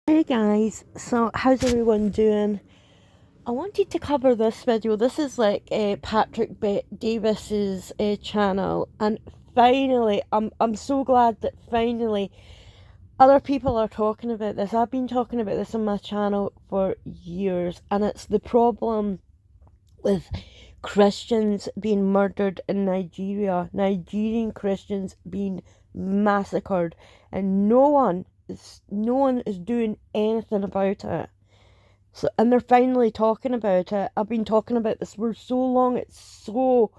Hey guys, so how's everyone doing? I wanted to cover this video. This is like Patrick Davis's channel, and finally, I'm so glad that finally other people are talking about this. I've been talking about this on my channel for years, and it's the problem with Christians being murdered in Nigeria, Nigerian Christians being massacred, and no one is doing anything about it. So, and they're finally talking about it. I've been talking about this for so long. It's so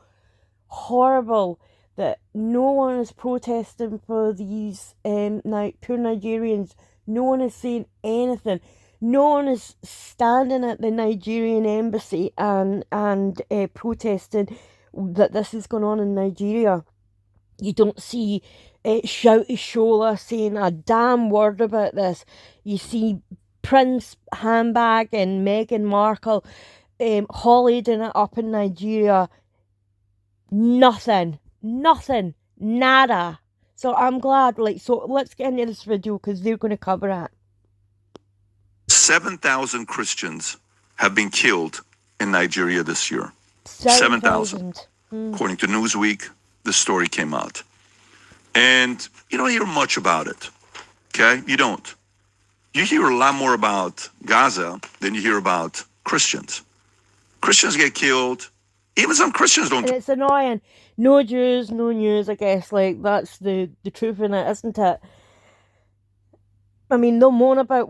horrible that no one is protesting for these poor Nigerians. No one is saying anything. No one is standing at the Nigerian embassy and protesting that this is going on in Nigeria. You don't see Shouty Shola saying a damn word about this. You see Prince Handbag and Meghan Markle holidaying it up in Nigeria. Nothing, nada. So I'm glad, so let's get into this video because they're going to cover it. 7,000 Christians have been killed in Nigeria this year. 7,000. According to Newsweek, the story came out. And you don't hear much about it, okay? You don't. You hear a lot more about Gaza than you hear about Christians. Christians get killed. Even some Christians don't. And it's annoying. No Jews, no news, I guess. That's the truth in it, isn't it? I mean, they'll moan about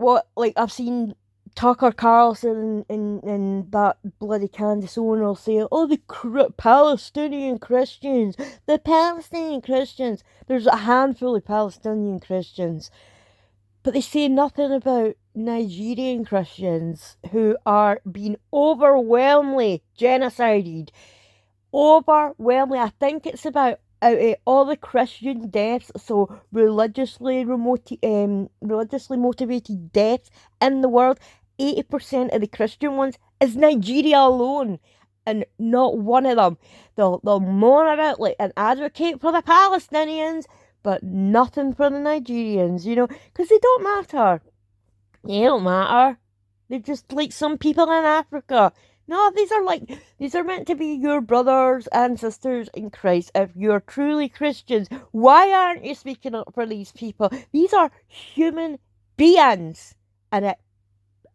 I've seen Tucker Carlson and that bloody Candace Owens will say, oh, the Palestinian Christians, the Palestinian Christians. There's a handful of Palestinian Christians. But they say nothing about Nigerian Christians who are being overwhelmingly genocided. Overwhelmingly. I think it's about out of all the Christian deaths, so religiously motivated deaths in the world, 80% of the Christian ones is Nigeria alone, and not one of them. They'll moan about and advocate for the Palestinians, but nothing for the Nigerians, because they don't matter. They don't matter. They're just like some people in Africa. No, these are meant to be your brothers and sisters in Christ. If you're truly Christians, why aren't you speaking up for these people? These are human beings, and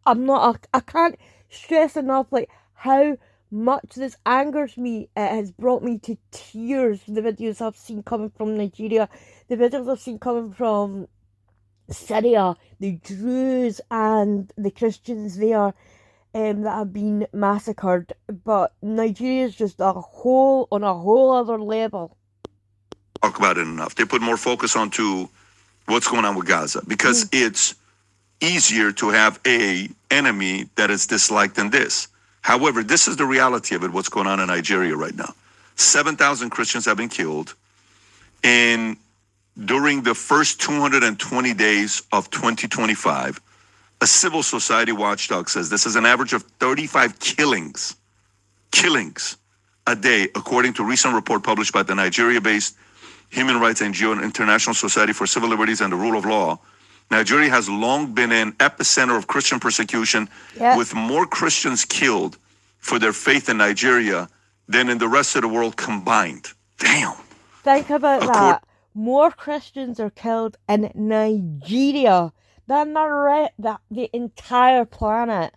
I can't stress enough how much this angers me. It has brought me to tears. The videos I've seen coming from Nigeria, the videos I've seen coming from Syria, the Druze and the Christians there that have been massacred. But Nigeria is just on a whole other level. Talk about it enough. They put more focus onto what's going on with Gaza because it's easier to have a enemy that is disliked than this. However, this is the reality of it, what's going on in Nigeria right now. 7,000 Christians have been killed during the first 220 days of 2025. A civil society watchdog says this is an average of 35 killings a day, according to a recent report published by the Nigeria-based human rights NGO and International Society for Civil Liberties and the Rule of Law. Nigeria has long been an epicenter of Christian persecution, with more Christians killed for their faith in Nigeria than in the rest of the world combined. Damn. Think about that. More Christians are killed in Nigeria than the entire planet.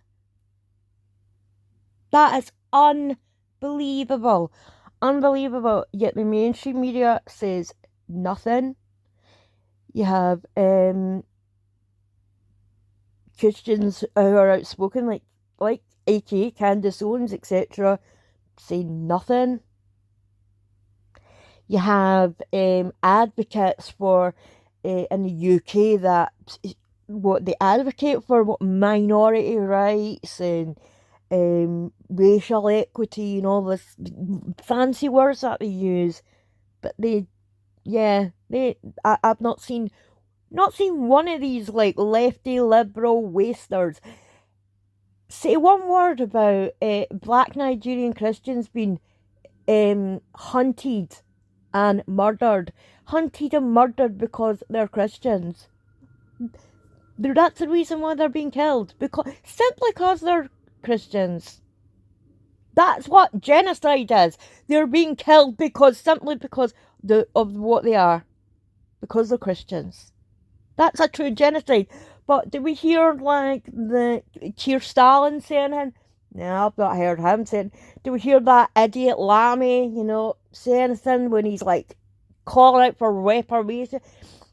That is unbelievable. Unbelievable. Yet the mainstream media says nothing. You have Christians who are outspoken, like aka Candace Owens, etc., say nothing. You have advocates for in the UK that they advocate for minority rights and racial equity and all this fancy words that they use, but I've not seen one of these lefty liberal wasters say one word about black Nigerian Christians being hunted and murdered because they're Christians. That's the reason why they're being killed. Simply because they're Christians. That's what genocide is. They're being killed simply because of what they are. Because they're Christians. That's a true genocide. But do we hear like the Keir Stalin saying it? No, I've not heard him saying. Do we hear that idiot Lammy, say anything when he's like calling out for reparation?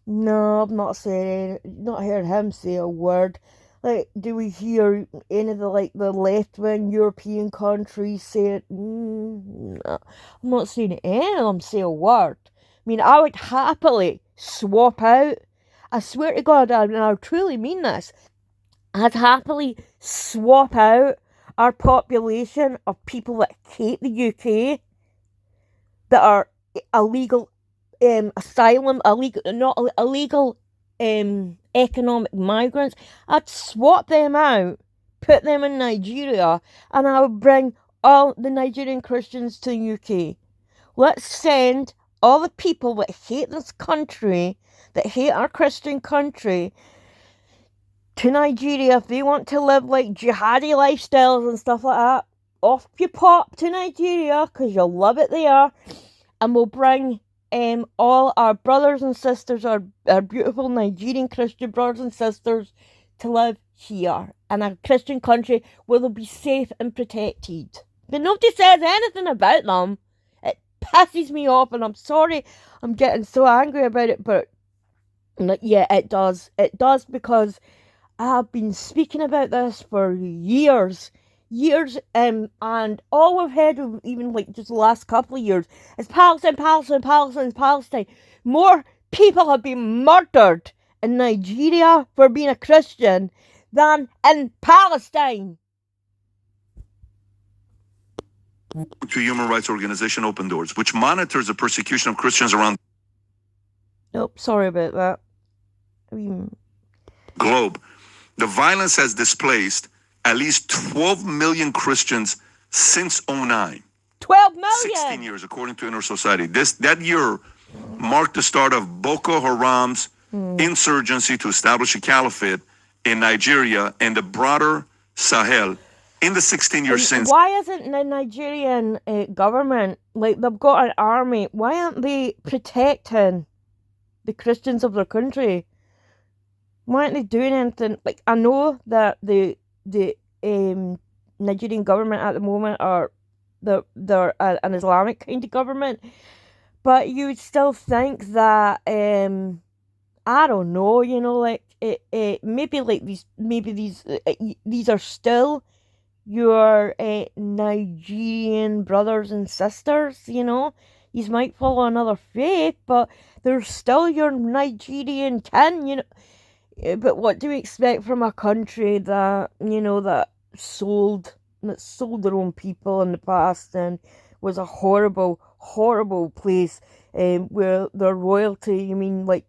No, I've not heard him say a word. Like, do we hear any of the left wing European countries say it? No, I'm not seeing any of them say a word. I mean, I would happily swap out. I swear to God, and I truly mean this. I'd happily swap out our population of people that hate the UK, that are illegal asylum, illegal economic migrants. I'd swap them out, put them in Nigeria, and I would bring all the Nigerian Christians to the UK. Let's send all the people that hate this country, that hate our Christian country, to Nigeria. If they want to live like jihadi lifestyles and stuff like that, off you pop to Nigeria, because you'll love it there. And we'll bring all our brothers and sisters, our beautiful Nigerian Christian brothers and sisters, to live here in a Christian country where they'll be safe and protected. But nobody says anything about them. It pisses me off, and I'm sorry I'm getting so angry about it, but yeah, it does. It does, because I have been speaking about this for years, and all we've had, even like just the last couple of years, is Palestine. More people have been murdered in Nigeria for being a Christian than in Palestine. To human rights organization Open Doors, which monitors the persecution of Christians around Nope, sorry about that. Globe. The violence has displaced at least 12 million Christians since 2009. 12 million! 16 years, according to Inner Society. That year marked the start of Boko Haram's insurgency to establish a caliphate in Nigeria and the broader Sahel in the 16 years since. Why isn't the Nigerian government, like, they've got an army, why aren't they protecting the Christians of their country? Why aren't they doing anything? Like, I know that the Nigerian government at the moment they're an Islamic kind of government, but you would still think that I don't know, like maybe like these are still your Nigerian brothers and sisters, you might follow another faith, but they're still your Nigerian kin, But what do we expect from a country that, that sold their own people in the past and was a horrible, horrible place where their royalty, like,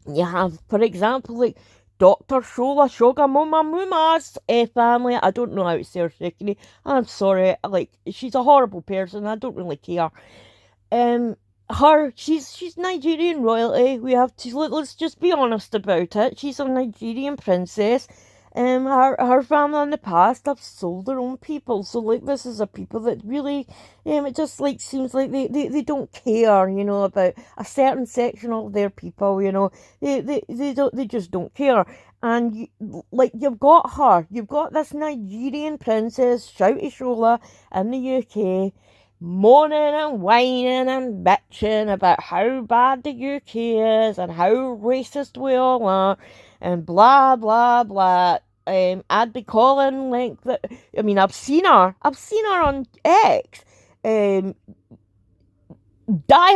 you have, for example, like, Dr. Shola Shogamoma Muma's family. I don't know how to say her second name. I'm sorry, like, she's a horrible person. I don't really care. She's Nigerian royalty. Let's just be honest about it. She's a Nigerian princess. Her family in the past have sold their own people. So, like, this is a people that really, it just, like, seems like they don't care, about a certain section of their people, they just don't care. And, you've got her. You've got this Nigerian princess, Shouty Shola, in the UK, moaning and whining and bitching about how bad the UK is and how racist we all are and blah blah blah. I'd be calling like that. I mean, I've seen her on X. Die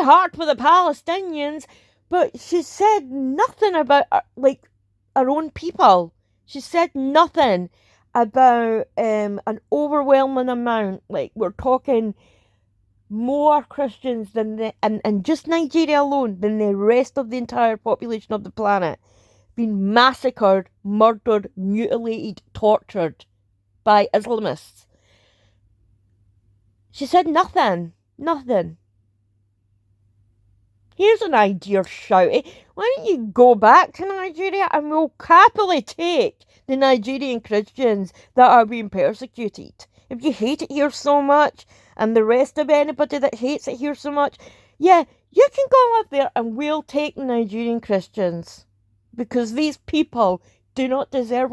hard for the Palestinians, but she said nothing about like her own people. She said nothing about an overwhelming amount. Like, we're talking more Christians and just Nigeria alone than the rest of the entire population of the planet being massacred, murdered, mutilated, tortured by Islamists. She said nothing. Here's an idea, Shouty. Why don't you go back to Nigeria and we'll happily take the Nigerian Christians that are being persecuted. If you hate it here so much, and the rest of anybody that hates it here so much, yeah, you can go up there and we'll take the Nigerian Christians. Because these people do not deserve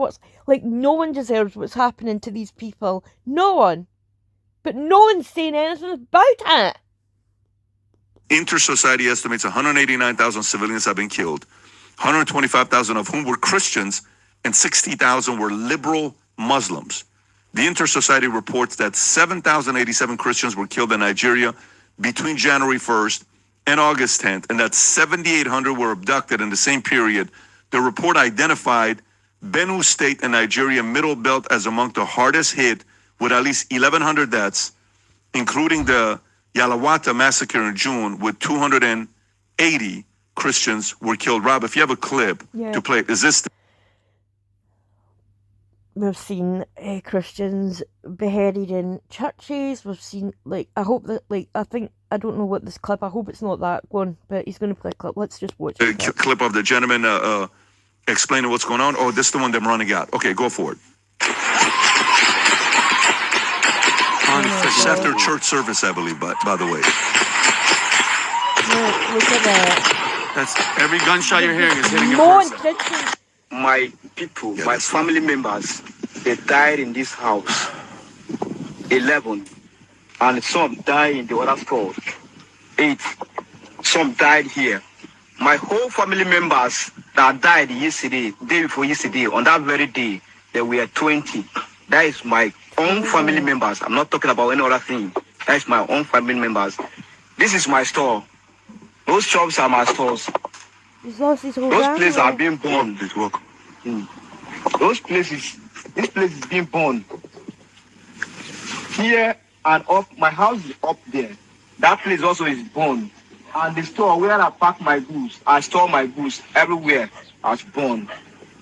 no one deserves what's happening to these people. No one. But no one's saying anything about it. Inter-Society estimates 189,000 civilians have been killed, 125,000 of whom were Christians, and 60,000 were liberal Muslims. The Inter-Society reports that 7,087 Christians were killed in Nigeria between January 1st and August 10th, and that 7,800 were abducted in the same period. The report identified Benue State and Nigeria Middle Belt as among the hardest hit, with at least 1,100 deaths, including the Yalawata massacre in June, with 280 Christians were killed. Rob, if you have a clip to play, is this? We've seen Christians beheaded in churches. We've seen, I hope that, I don't know what this clip, I hope it's not that one, but he's going to play a clip. Let's just watch a clip of the gentleman explaining what's going on. Oh, this is the one them running out. Okay, go for it. It's after church service, I believe, by the way. Look at that. That's every gunshot you're hearing is hitting a person. My people, my family members, they died in this house. 11. And some died in the other store. 8. Some died here. My whole family members that died yesterday, day before yesterday, on that very day, there were 20. That is my own family members. I'm not talking about any other thing. That is my own family members. This is my store. Those shops are my stores. Those places are being burned. Those places, this place is being burned. Here and up, my house is up there. That place also is burned. And the store where I pack my goods, I store my goods everywhere, is burned.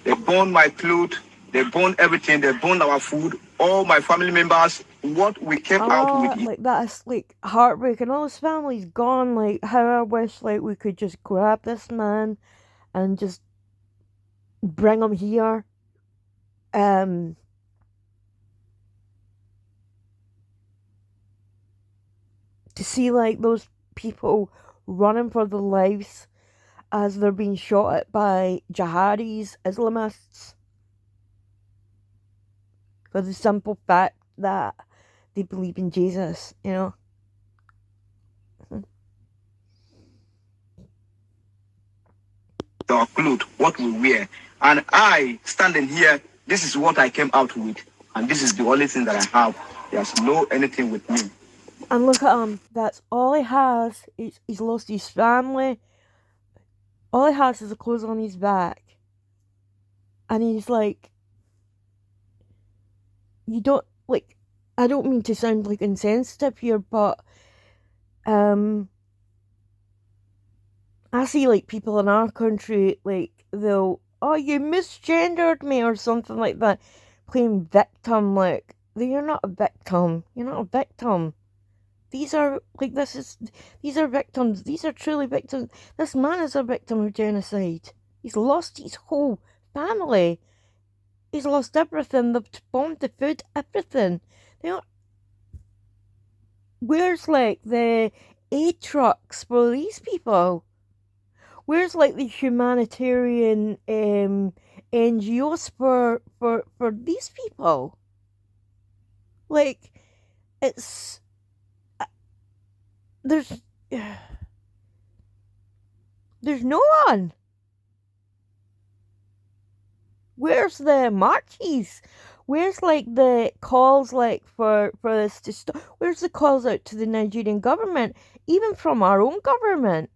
They burned my clothes, they burned everything, they burned our food, all my family members, what we came out with. That's heartbreaking. All his family's gone. How I wish we could just grab this man and just bring him here. To see those people running for their lives as they're being shot at by jihadis, Islamists, for the simple fact that they believe in Jesus, Our clothes, what we wear. And I, standing here, this is what I came out with. And this is the only thing that I have. There's no anything with me. And look at him. That's all he has. He's lost his family. All he has is the clothes on his back. And he's you don't, I don't mean to sound insensitive here, but I see people in our country, they'll, oh, you misgendered me or something like that, playing victim. You're not a victim. You're not a victim. These are these are victims. These are truly victims. This man is a victim of genocide. He's lost his whole family. He's lost everything. They've bombed the food, everything. Where's the aid trucks for these people? Where's the humanitarian NGOs for these people? It's there's no one. Where's the marches? Where's the calls for this to stop? Where's the calls out to the Nigerian government, even from our own government?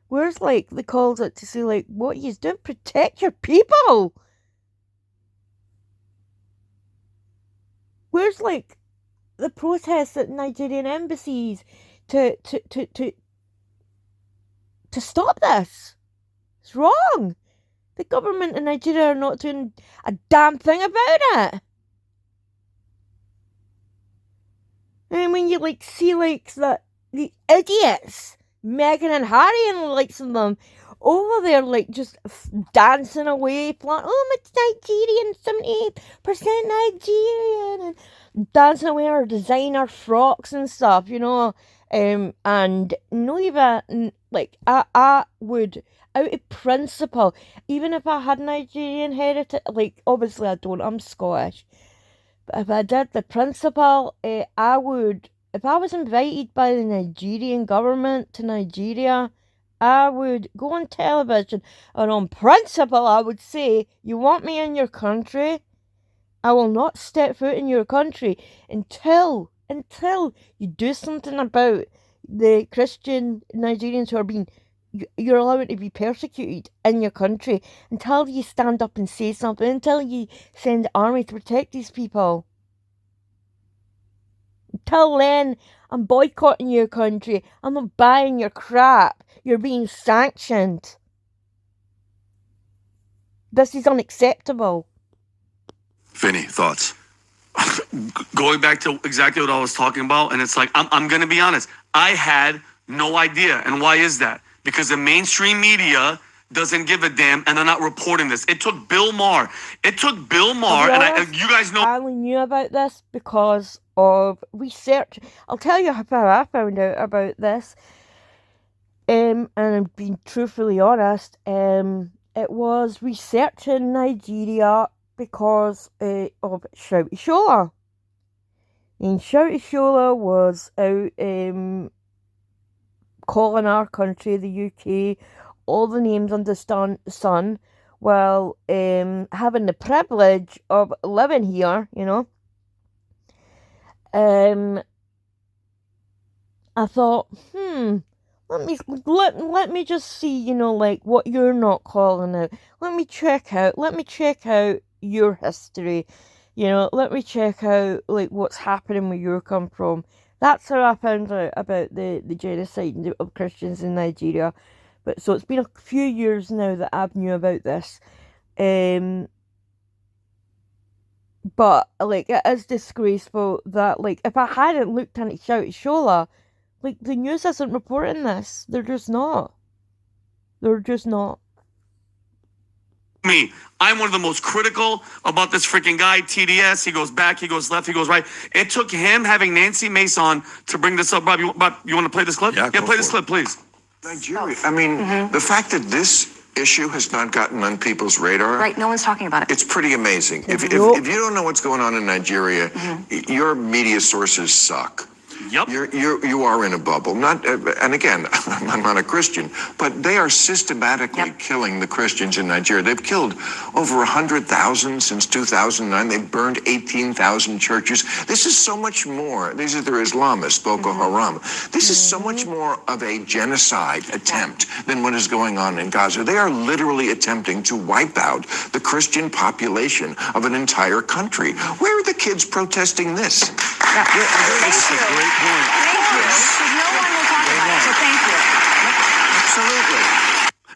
Where's the calls out to say what you doing? Protect your people. Where's the protests at Nigerian embassies to stop this? It's wrong. The government in Nigeria are not doing a damn thing about it. And when you see the idiots Meghan and Harry and the likes of them over there, like, just dancing away, flying, oh, it's Nigerian, 78% Nigerian, and dancing away in our designer frocks and stuff, you know, and no even, like, I would, out of principle, even if I had Nigerian heritage, like, obviously I don't, I'm Scottish, but if I did, the principle, I would, if I was invited by the Nigerian government to Nigeria, I would go on television and on principle I would say, you want me in your country? I will not step foot in your country until you do something about the Christian Nigerians who are being, you're allowed to be persecuted in your country, until you stand up and say something, until you send the army to protect these people. Until then, I'm boycotting your country. I'm not buying your crap. You're being sanctioned. This is unacceptable. Vinny, thoughts? Going back to exactly what I was talking about, and it's like, I'm going to be honest. I had no idea. And why is that? Because the mainstream media doesn't give a damn, and they're not reporting this. It took Bill Maher. And you guys know. I only knew about this because of research. I'll tell you how I found out about this. And I'm being truthfully honest. It was research in Nigeria because of Shouty Shola. And Shouty Shola was out calling our country, the UK, all the names under the sun, while having the privilege of living here, you know. I thought, let me just see, you know, like, what you're not calling out. Let me check out your history, you know, let me check out, like, what's happening where you come from. That's how I found out about the genocide of Christians in Nigeria. But so it's been a few years now that I've knew about this. But, like, it is disgraceful that, like, if I hadn't looked into Shouty Shola, like, the news isn't reporting this. They're just not. Me. I'm one of the most critical about this freaking guy, TDS. He goes back, he goes left, he goes right. It took him having Nancy Mace on to bring this up. Bob, you want to play this clip? Yeah, play this clip, please. Nigeria. I mean, the fact that this issue has not gotten on people's radar. Right, no one's talking about it. It's pretty amazing. If you don't know what's going on in Nigeria, your media sources suck. Yep. You are in a bubble. Not, and again, I'm not a Christian, but they are systematically killing the Christians in Nigeria. They've killed over 100,000 since 2009. They've burned 18,000 churches. This is so much more. These are their Islamists, Boko Haram. This is so much more of a genocide attempt than what is going on in Gaza. They are literally attempting to wipe out the Christian population of an entire country. Where are the kids protesting this? Yeah. That's a great point. Thank you. Because no one will talk about it, so thank you. Absolutely.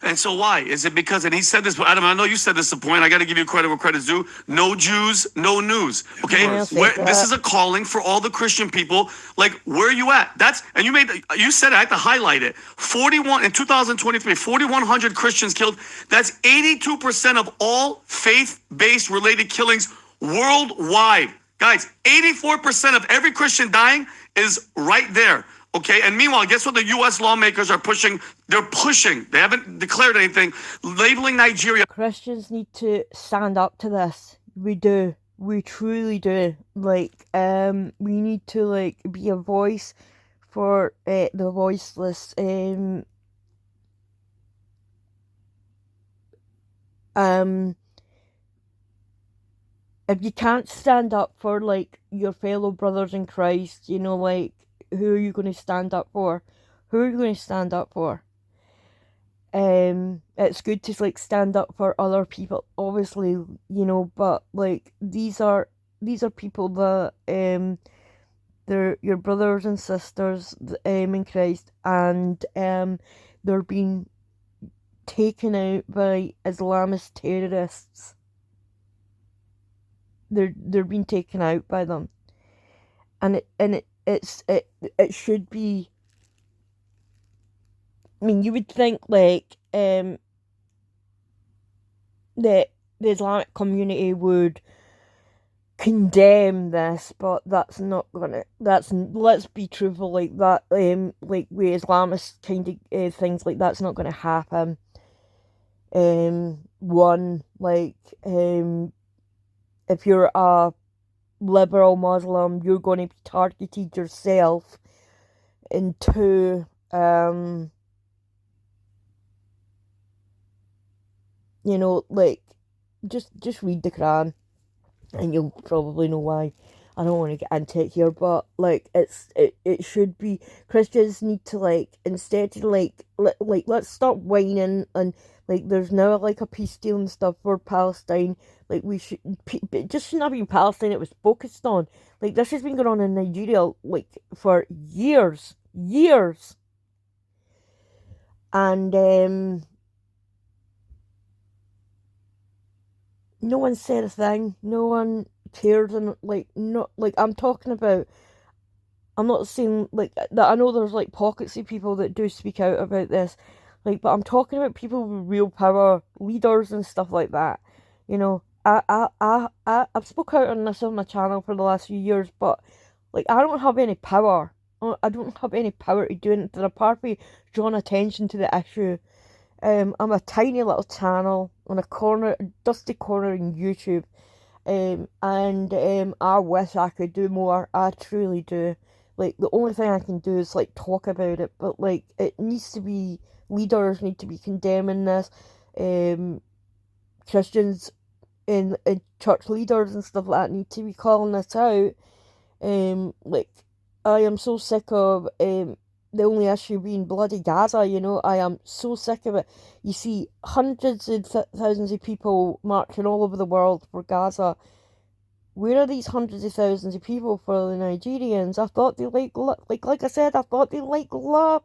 And so why? Is it because, and he said this, Adam, I know you said this at a point, I got to give you credit where credit's due. No Jews, no news. Okay? This is a calling for all the Christian people. Like, where are you at? And you said it, I have to highlight it. In 2023, 4,100 Christians killed. That's 82% of all faith-based related killings worldwide. Guys, 84% of every Christian dying is right there. Okay, and meanwhile, guess what the U.S. lawmakers are pushing? They're pushing. They haven't declared anything, labeling Nigeria. Christians need to stand up to this. We do. We truly do. Like, we need to, like, be a voice for the voiceless. If you can't stand up for, like, your fellow brothers in Christ, you know, like, who are you going to stand up for? Who are you going to stand up for? It's good to, like, stand up for other people, obviously, you know, but, like, these are people that, they're your brothers and sisters, in Christ, and, they're being taken out by Islamist terrorists. They're being taken out by them, and it should be I mean, you would think like that the Islamic community would condemn this, but that's not gonna. That's let's be truthful, like that. Like with Islamist kind of things like that's not gonna happen. One like if you're a liberal Muslim, you're going to be targeted yourself. And two, you know, like just read the Quran, and you'll probably know why. I don't want to get into it here, but like it should be Christians need to like instead of like let's stop whining and like there's now like a peace deal and stuff for Palestine. Like we should it just shouldn't have been Palestine. It was Pakistan. Like this has been going on in Nigeria like for years, and no one said a thing. No one cared, and like not like I'm talking about. I'm not saying like that. I know there's like pockets of people that do speak out about this, like, but I'm talking about people with real power, leaders and stuff like that. You know, I've spoke out on this on my channel for the last few years, but like I don't have any power. I don't have any power to do anything apart from drawing attention to the issue. I'm a tiny little channel on a corner, dusty corner in YouTube. And I wish I could do more. I truly do. Like the only thing I can do is like talk about it, but like it needs to be leaders need to be condemning this. Christians and church leaders and stuff like that need to be calling this out. Like I am so sick of the only issue being bloody Gaza. You know, I am so sick of it. You see hundreds of thousands of people marching all over the world for Gaza. Where are these hundreds of thousands of people for the Nigerians? I thought they like I said, I thought they love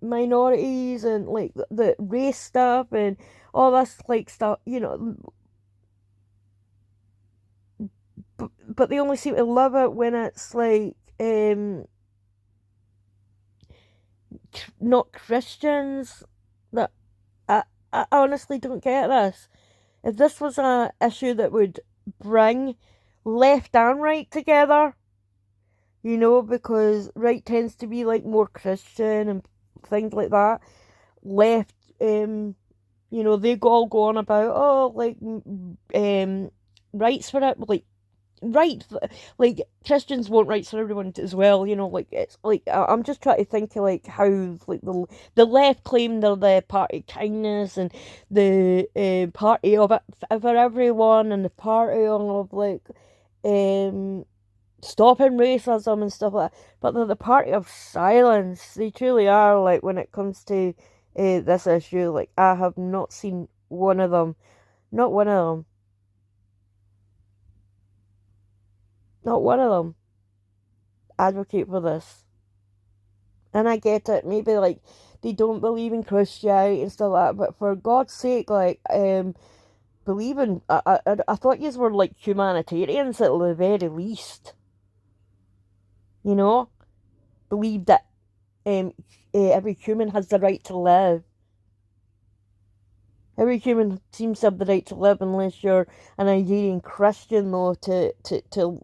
minorities and like the race stuff and all this like stuff, you know. But they only seem to love it when it's like not Christians. That I honestly don't get this. If this was an issue that would bring left and right together, you know, because right tends to be like more Christian and things like that. Left, you know, they all go on about like rights for it, right, like Christians want rights for everyone as well, you know, like it's like I'm just trying to think of like how like the left claim they're the party of kindness and the party of it for everyone and the party of like stopping racism and stuff like that, but they're the party of silence. They truly are. Like when it comes to this issue, like I have not seen one of them, not one of them. Not one of them advocate for this. And I get it, maybe like they don't believe in Christianity and stuff like that, but for God's sake, like believe in I thought yous were like humanitarians at the very least. You know? Believe that every human has the right to live. Every human seems to have the right to live unless you're a Nigerian Christian though to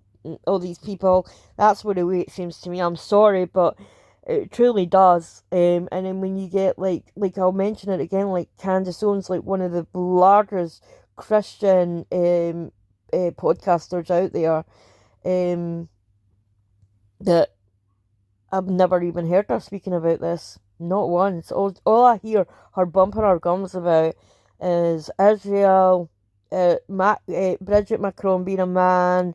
all these people. That's what the way it seems to me. I'm sorry, but it truly does. And then when you get like I'll mention it again, like Candace Owens, like one of the largest Christian podcasters out there, that I've never even heard her speaking about this. Not once. All I hear her bumping her gums about is Israel, Bridget Macron being a man,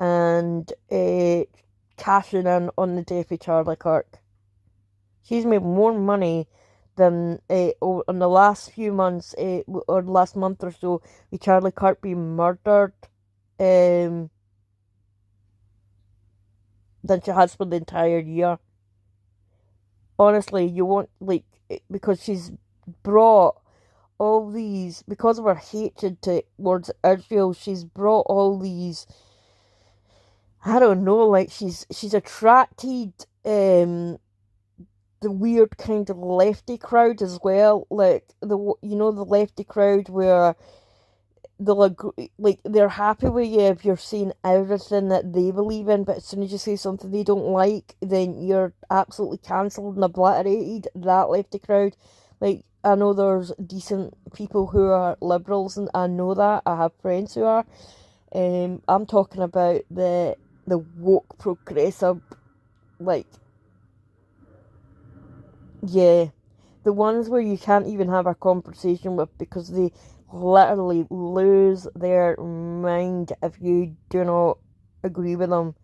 and cashing in on the death of Charlie Kirk. She's made more money than in the last few months, or last month or so, with Charlie Kirk being murdered, than she has for the entire year. Honestly, you want like because she's brought all these because of her hatred towards Israel. She's brought all these. I don't know, like she's attracted the weird kind of lefty crowd as well, like the lefty crowd where they'll agree, like they're happy with you if you're saying everything that they believe in, but as soon as you say something they don't like, then you're absolutely cancelled and obliterated. That lefty crowd, like I know there's decent people who are liberals, and I know that I have friends who are. I'm talking about the woke progressive, like, yeah, the ones where you can't even have a conversation with because they literally lose their mind if you do not agree with them.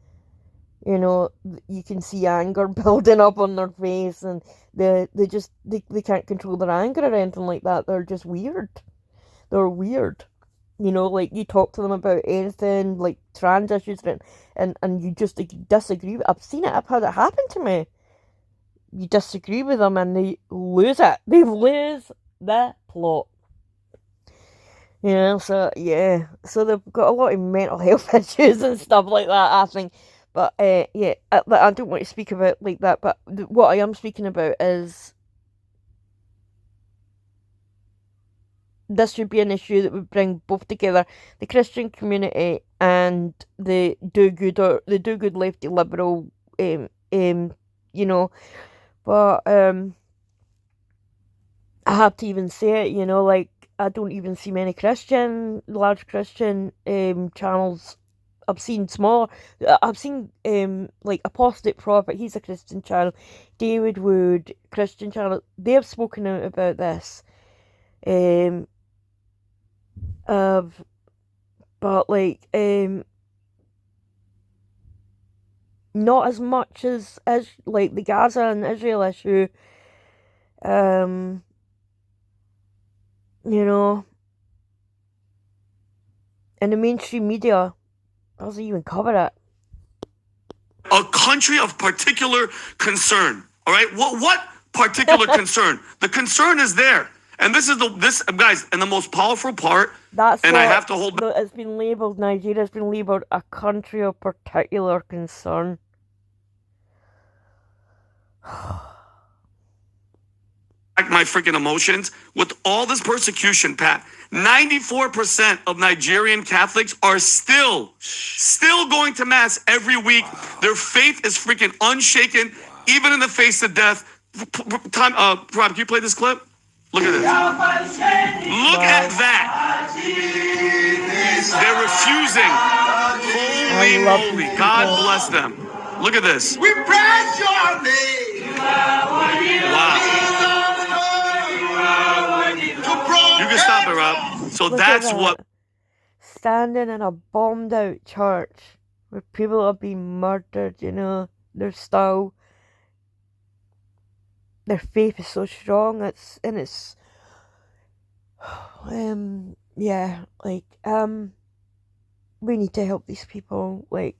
You know, you can see anger building up on their face, and they can't control their anger or anything like that. They're just weird. They're weird. You know, like you talk to them about anything like trans issues, and you just like, disagree. I've seen it. I've had it happen to me. You disagree with them and they lose it. They lose the plot. So yeah. So they've got a lot of mental health issues and stuff like that, I think. But yeah, I don't want to speak about like that. But what I am speaking about is this should be an issue that would bring both together, the Christian community and the do-good lefty liberal, you know. But I have to even say it, like I don't even see many large Christian channels. I've seen like Apostate Prophet, he's a Christian channel, David Wood, Christian channel, they have spoken out about this. But like not as much as like the Gaza and Israel issue. And the mainstream media doesn't even cover it. A country of particular concern. All right, what particular concern? The concern is there, and this guys, and the most powerful part. That's and I have to hold. It's been labeled. Nigeria's been labeled a country of particular concern. My freaking emotions with all this persecution, Pat. 94% of Nigerian Catholics are still going to mass every week. Their faith is freaking unshaken, even in the face of death. Rob, can you play this clip? Look at this. Look at that. They're refusing. Holy moly. God bless them. Look at this. We praise your name. Wow. You can stop it, Rob. So Look that's what. Standing in a bombed out church where people are being murdered, they're still. Their faith is so strong. We need to help these people. I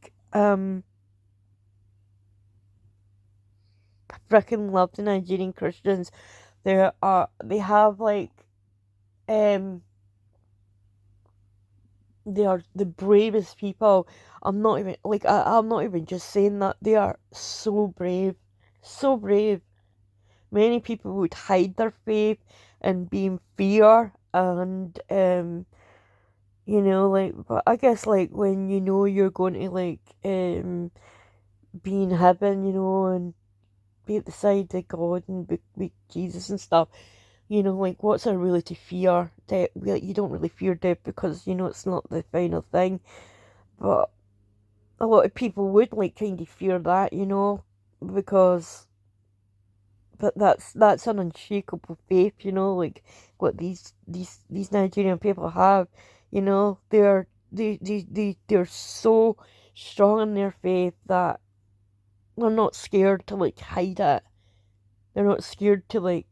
freaking love the Nigerian Christians. They have they are the bravest people. I'm not even just saying that. They are so brave. So brave. Many people would hide their faith and be in fear, and but I guess when you're going to be in heaven, and be at the side of God and be Jesus and stuff, what's there really to fear? Death, you don't really fear death because it's not the final thing, but a lot of people would kind of fear that, because. But that's an unshakable faith, what these Nigerian people have, they're so strong in their faith that they're not scared to hide it. They're not scared to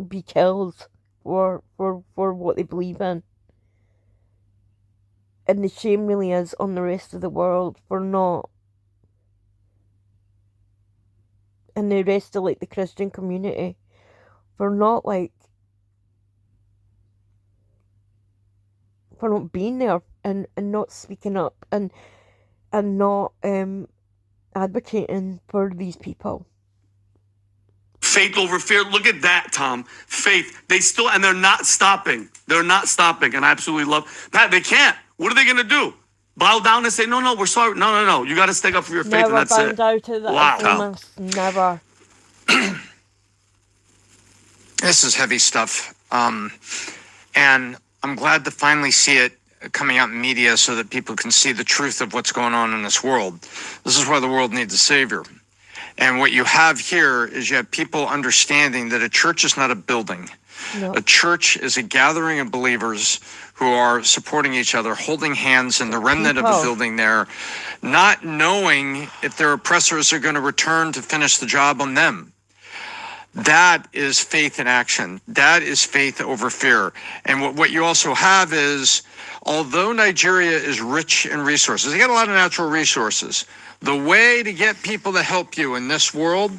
be killed for what they believe in. And the shame really is on the rest of the world for not. And the rest of the Christian community for not for not being there and not speaking up and not advocating for these people. Faith over fear. Look at that, Tom. Faith. They still, and they're not stopping. They're not stopping. And I absolutely love Pat. They can't. What are they going to do? Bow down and say, no, we're sorry. No. You got to stick up for your faith, Never and that's bound it. out to the Wow. Islamists. Never. This is heavy stuff. And I'm glad to finally see it coming out in media so that people can see the truth of what's going on in this world. This is why the world needs a savior. And what you have here is you have people understanding that a church is not a building. No. A church is a gathering of believers who are supporting each other, holding hands in the remnant of a building there, not knowing if their oppressors are going to return to finish the job on them. That is faith in action. That is faith over fear. And what you also have is, although Nigeria is rich in resources, they got a lot of natural resources. The way to get people to help you in this world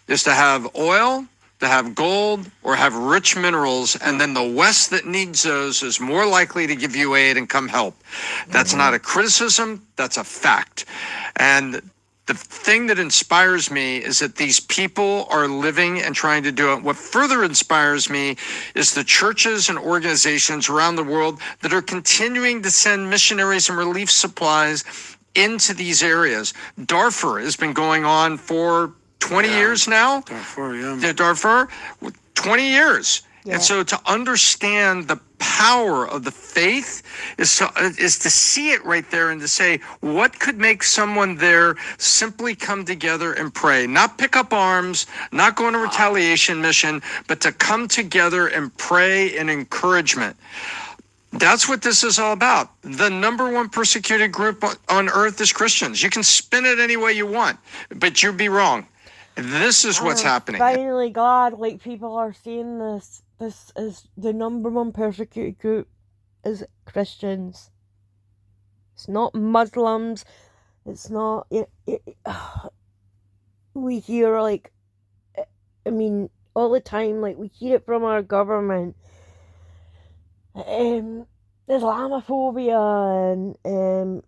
is to have oil, to have gold, or have rich minerals, and then the West that needs those is more likely to give you aid and come help. That's not a criticism, that's a fact. And the thing that inspires me is that these people are living and trying to do it. What further inspires me is the churches and organizations around the world that are continuing to send missionaries and relief supplies into these areas. Darfur has been going on for 20 years now. Darfur, 20 years. Yeah. And so to understand the power of the faith is to see it right there and to say, what could make someone there simply come together and pray? Not pick up arms, not go on a retaliation mission, but to come together and pray in encouragement. That's what this is all about. The number one persecuted group on earth is Christians. You can spin it any way you want, but you'd be wrong. This is what's happening. Finally, God, like, people are seeing this. This is the number one persecuted group is Christians. It's not Muslims. It's not. We hear, like, I mean, all the time, like, we hear it from our government. Islamophobia and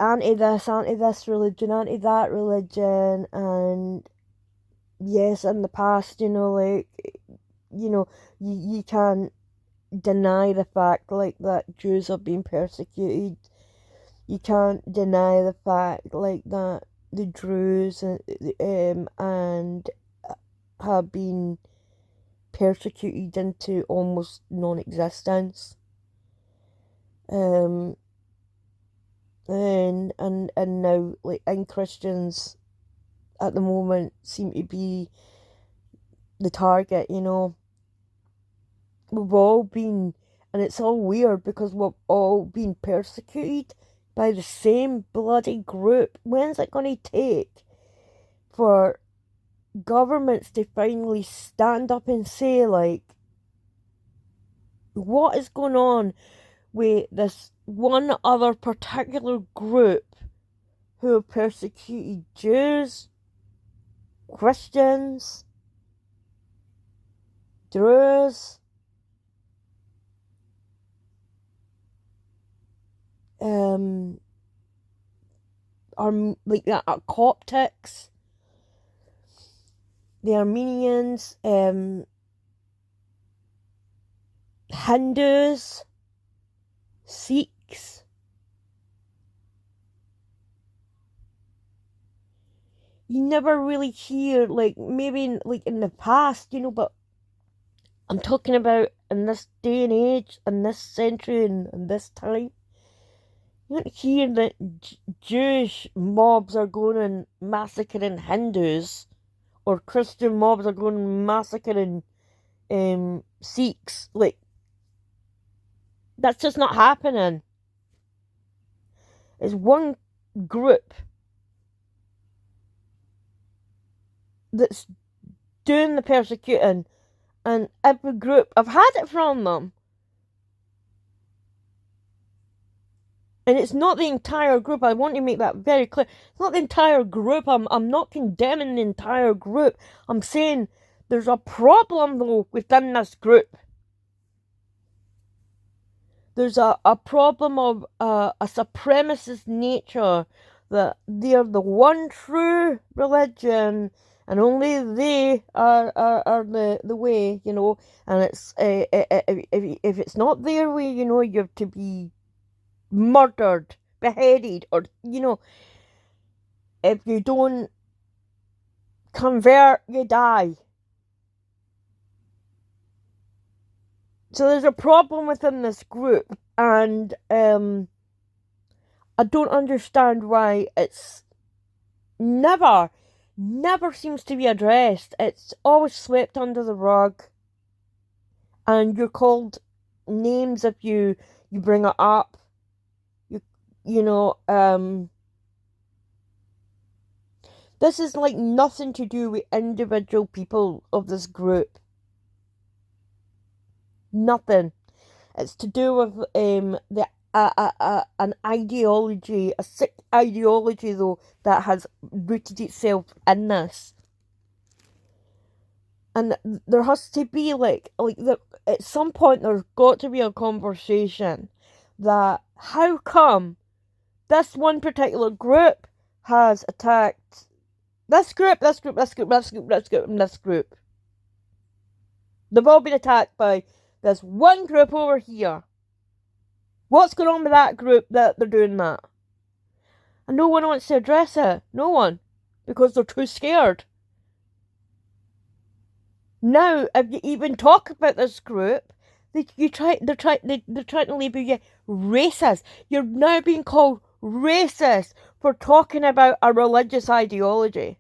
anti-this religion, anti-that religion, and yes, in the past, like, you can't deny the fact, like, that Jews have been persecuted. You can't deny the fact, like, that the Druze and have been persecuted into almost non-existence. And now, like, and Christians at the moment seem to be the target. We've all been, and it's all weird because we've all been persecuted by the same bloody group. When's it going to take for governments to finally stand up and say, like, what is going on with this one other particular group who have persecuted Jews, Christians, Druze, Coptics, the Armenians, Hindus, Sikhs. You never really hear, like, maybe in the past, but I'm talking about in this day and age, in this century, and in this time. You don't hear that Jewish mobs are going and massacring Hindus, or Christian mobs are going and massacring Sikhs. Like, that's just not happening. It's one group that's doing the persecuting, and every group, I've had it from them. And it's not the entire group. I want to make that very clear. It's not the entire group. I'm not condemning the entire group. I'm saying there's a problem, though, within this group. There's a problem of a supremacist nature, that they're the one true religion and only they are the way, you know, and it's if it's not their way, you know, you're to be murdered, beheaded, or, you know, if you don't convert, you die. So there's a problem within this group, and I don't understand why it's never seems to be addressed. It's always swept under the rug, and you're called names if you bring it up. You know, this is like nothing to do with individual people of this group. Nothing. It's to do with the an ideology, a sick ideology though, that has rooted itself in this. And there has to be at some point there's got to be a conversation that how come this one particular group has attacked this group, this group, this group, this group, this group, and this group. They've all been attacked by this one group over here. What's going on with that group that they're doing that? And no one wants to address it. No one. Because they're too scared. Now, if you even talk about this group, they're trying to label you racist. You're now being called racist for talking about a religious ideology.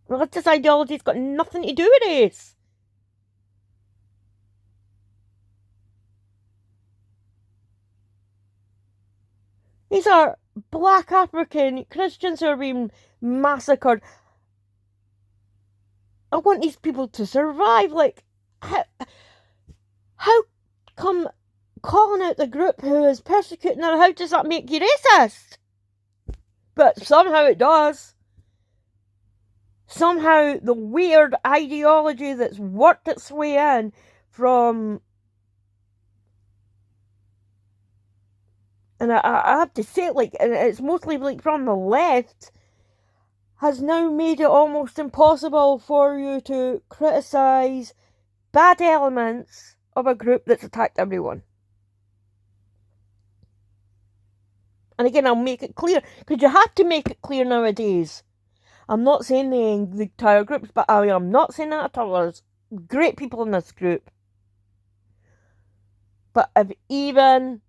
Religious ideology's got nothing to do with this. These are black African Christians who are being massacred. I want these people to survive. Like, how come calling out the group who is persecuting her, how does that make you racist? But somehow it does. Somehow the weird ideology that's worked its way in from... And I have to say, like, and it's mostly like from the left, has now made it almost impossible for you to criticise bad elements of a group that's attacked everyone. And again, I'll make it clear, because you have to make it clear nowadays. I'm not saying the entire groups, but I am not saying that at all. There's great people in this group. But if even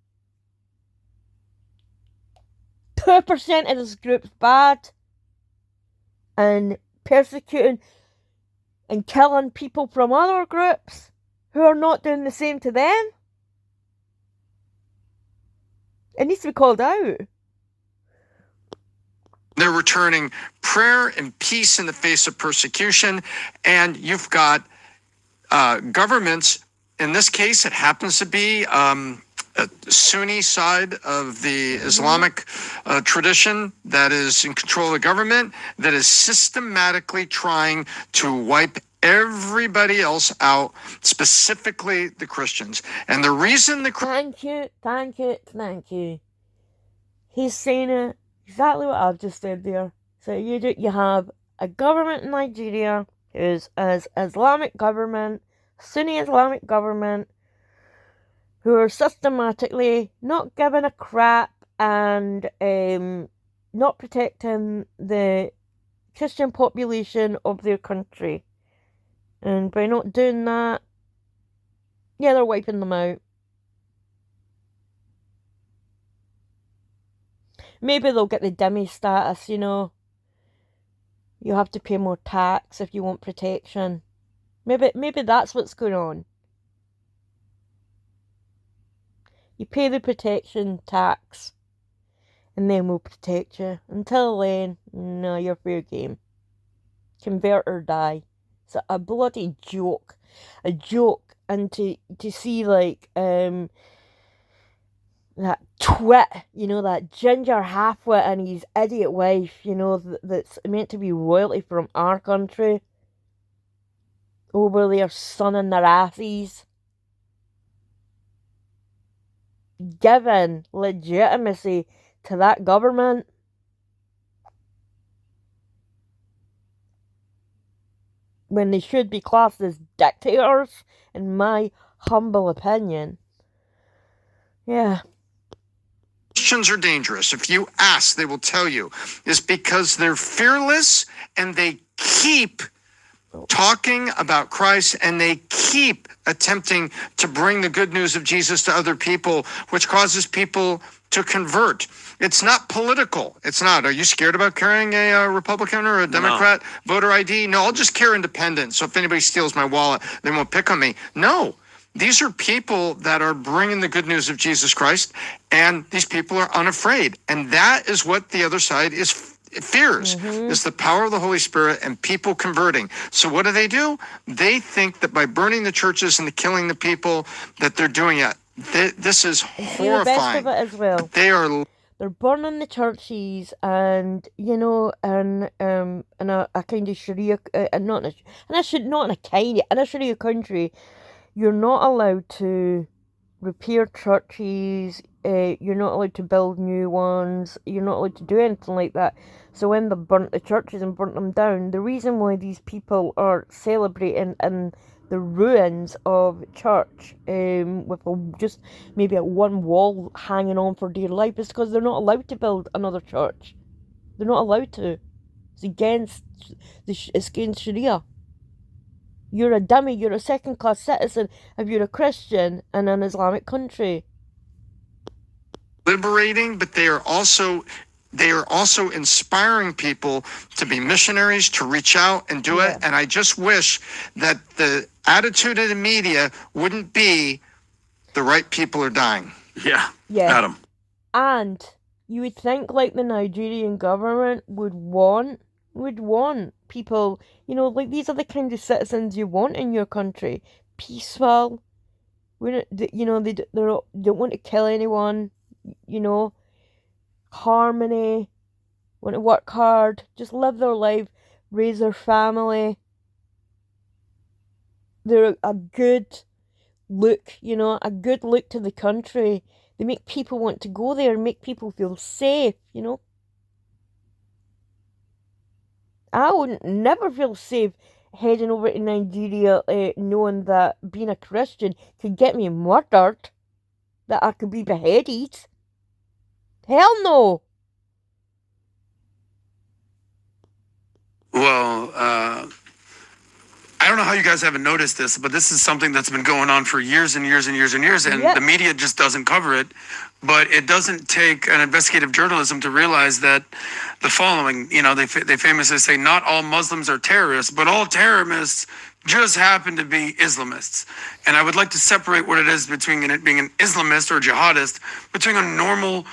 2% of this group's bad and persecuting and killing people from other groups who are not doing the same to them, it needs to be called out. They're returning prayer and peace in the face of persecution. And you've got governments, in this case, it happens to be a Sunni side of the Islamic tradition that is in control of the government, that is systematically trying to wipe everybody else out, specifically the Christians. And the reason the... Thank you. He's saying it exactly what I've just said there. So you have a government in Nigeria who's as Islamic government, Sunni Islamic government, who are systematically not giving a crap and not protecting the Christian population of their country. And by not doing that, yeah, they're wiping them out. Maybe they'll get the dhimmi status, you know. You have to pay more tax if you want protection. Maybe that's what's going on. You pay the protection tax, and then we'll protect you. Until then, no, you're fair game. Convert or die. It's a bloody joke. A joke. And to see, like, that twit, you know, that ginger half-wit and his idiot wife, you know, that's meant to be royalty from our country, over there sunning their asses, giving legitimacy to that government. when they should be classed as dictators, in my humble opinion. Yeah. Christians are dangerous. If you ask, they will tell you. It's because they're fearless and they keep talking about Christ and they keep attempting to bring the good news of Jesus to other people, which causes people to convert. It's not political. It's not. Are you scared about carrying a Republican or a Democrat voter ID? No, I'll just carry independent. So if anybody steals my wallet, they won't pick on me. No. These are people that are bringing the good news of Jesus Christ, and these people are unafraid. And that is what the other side fears, is the power of the Holy Spirit and people converting. So what do? They think that by burning the churches and killing the people that they're doing it. This is horrifying. The best of it as well. They're burning the churches, and in a kind of Sharia, not in a Sharia country. You're not allowed to repair churches, you're not allowed to build new ones, you're not allowed to do anything like that. So when they burnt the churches and burnt them down, the reason why these people are celebrating in the ruins of church, with just maybe a one wall hanging on for dear life, is because they're not allowed to build another church. They're not allowed to. It's against Sharia. You're a dummy, you're a second-class citizen if you're a Christian in an Islamic country. Liberating, but they are also inspiring people to be missionaries, to reach out and do it. And I just wish that the attitude of the media wouldn't be the right people are dying. Yeah. Adam. And you would think like the Nigerian government would want people, like these are the kind of citizens you want in your country. Peaceful. They don't want to kill anyone, harmony, want to work hard, just live their life, raise their family. They're a good look, a good look to the country. They make people want to go there and make people feel safe, I would never feel safe heading over to Nigeria, knowing that being a Christian could get me murdered, that I could be beheaded. Hell no! Well, I don't know how you guys haven't noticed this, but this is something that's been going on for years and years and years and years, and the media just doesn't cover it. But it doesn't take an investigative journalism to realize that the following, they famously say, not all Muslims are terrorists, but all terrorists just happen to be Islamists. And I would like to separate what it is between it being an Islamist or jihadist, between a normal,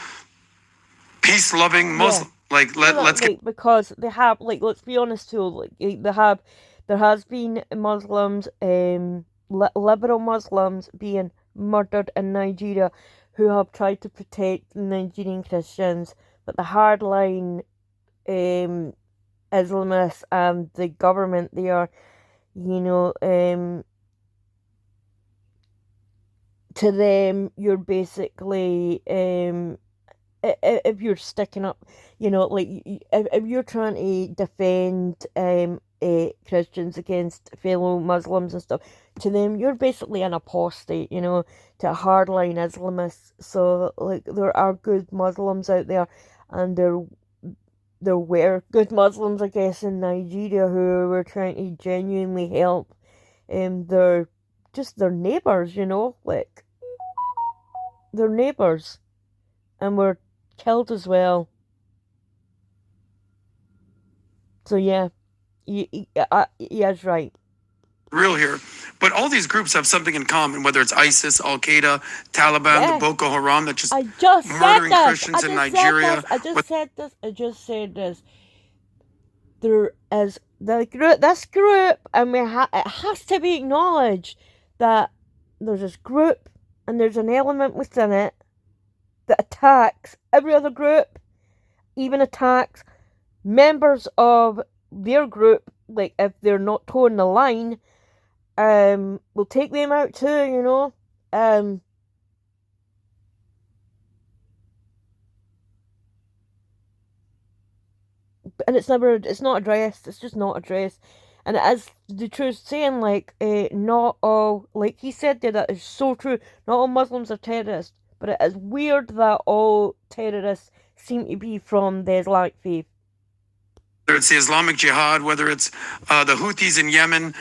peace-loving Muslim. Let's get... Because they have, let's be honest too, there has been Muslims, liberal Muslims being murdered in Nigeria who have tried to protect the Nigerian Christians, but the hardline Islamists and the government, they are, to them, you're basically, if you're sticking up, if you're trying to defend Christians against fellow Muslims and stuff, to them you're basically an apostate, to hardline Islamists. So there are good Muslims out there, and there were good Muslims, I guess, in Nigeria who were trying to genuinely help their neighbours, their neighbours, and were killed as well. So yeah, that's right. Real here. But all these groups have something in common, whether it's ISIS, Al-Qaeda, Taliban, the Boko Haram, that just murdering Christians in Nigeria. I just said this. There is this group, and it has to be acknowledged that there's this group, and there's an element within it that attacks every other group, even attacks members of their group, if they're not toeing the line, will take them out too, and it's not addressed. It's just not addressed. And as the truth saying, like, not all, like he said there, that is so true, not all Muslims are terrorists, but it is weird that all terrorists seem to be from the Islamic faith. Whether it's the Islamic Jihad, whether it's the Houthis in Yemen,